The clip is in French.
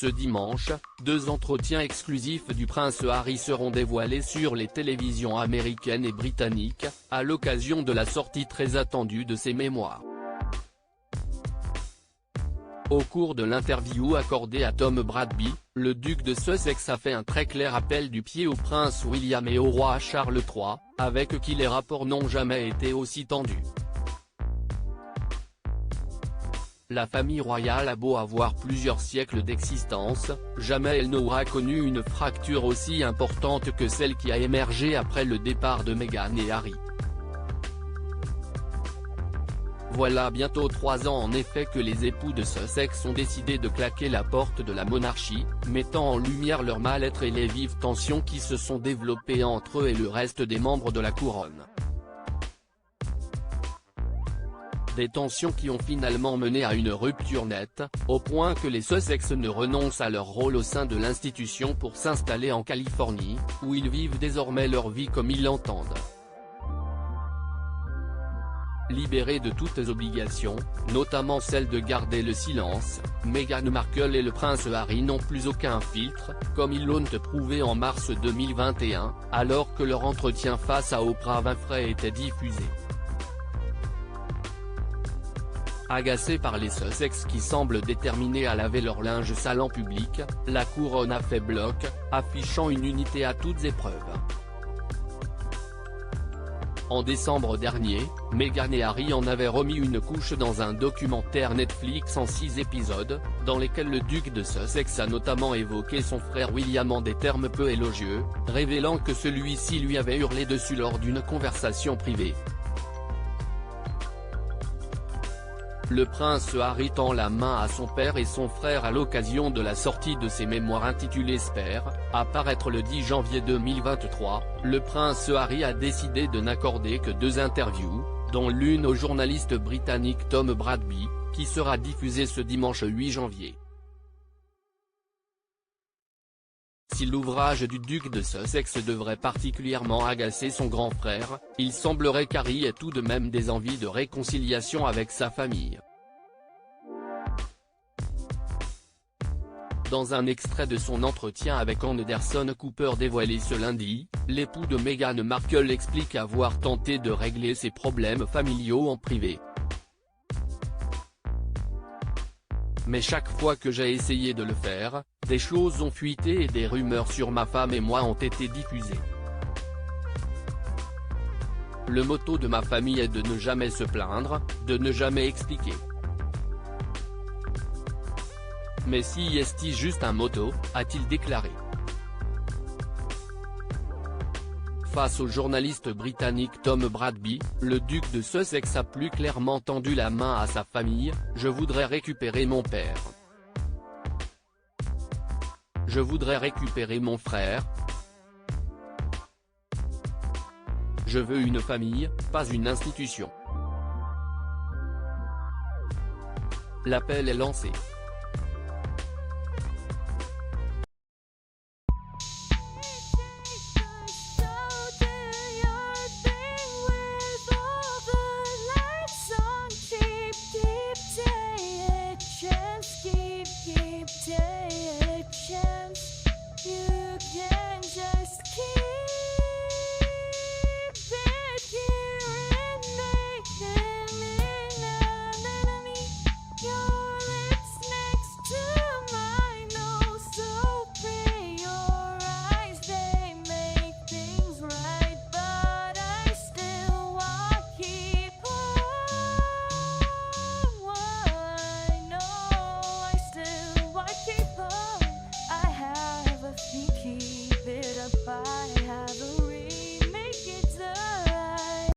Ce dimanche, 2 entretiens exclusifs du prince Harry seront dévoilés sur les télévisions américaines et britanniques, à l'occasion de la sortie très attendue de ses mémoires. Au cours de l'interview accordée à Tom Bradby, le duc de Sussex a fait un très clair appel du pied au prince William et au roi Charles III, avec qui les rapports n'ont jamais été aussi tendus. La famille royale a beau avoir plusieurs siècles d'existence, jamais elle n'aura connu une fracture aussi importante que celle qui a émergé après le départ de Meghan et Harry. Voilà bientôt 3 ans en effet que les époux de Sussex ont décidé de claquer la porte de la monarchie, mettant en lumière leur mal-être et les vives tensions qui se sont développées entre eux et le reste des membres de la couronne. Des tensions qui ont finalement mené à une rupture nette, au point que les Sussex ne renoncent à leur rôle au sein de l'institution pour s'installer en Californie, où ils vivent désormais leur vie comme ils l'entendent. Libérés de toutes obligations, notamment celle de garder le silence, Meghan Markle et le prince Harry n'ont plus aucun filtre, comme ils l'ont prouvé en mars 2021, alors que leur entretien face à Oprah Winfrey était diffusé. Agacés par les Sussex qui semblent déterminés à laver leur linge sale en public, la couronne a fait bloc, affichant une unité à toutes épreuves. En décembre dernier, Meghan et Harry en avaient remis une couche dans un documentaire Netflix en 6 épisodes, dans lesquels le duc de Sussex a notamment évoqué son frère William en des termes peu élogieux, révélant que celui-ci lui avait hurlé dessus lors d'une conversation privée. Le prince Harry tend la main à son père et son frère à l'occasion de la sortie de ses mémoires intitulées Spare, à paraître le 10 janvier 2023, le prince Harry a décidé de n'accorder que 2 interviews, dont l'une au journaliste britannique Tom Bradby, qui sera diffusée ce dimanche 8 janvier. Si l'ouvrage du duc de Sussex devrait particulièrement agacer son grand frère, il semblerait qu'Harry ait tout de même des envies de réconciliation avec sa famille. Dans un extrait de son entretien avec Anderson Cooper dévoilé ce lundi, l'époux de Meghan Markle explique avoir tenté de régler ses problèmes familiaux en privé. Mais chaque fois que j'ai essayé de le faire, des choses ont fuité et des rumeurs sur ma femme et moi ont été diffusées. Le motto de ma famille est de ne jamais se plaindre, de ne jamais expliquer. Mais si est-il juste un motto, a-t-il déclaré. Face au journaliste britannique Tom Bradby, le duc de Sussex a plus clairement tendu la main à sa famille: « Je voudrais récupérer mon père. Je voudrais récupérer mon frère. Je veux une famille, pas une institution. » L'appel est lancé.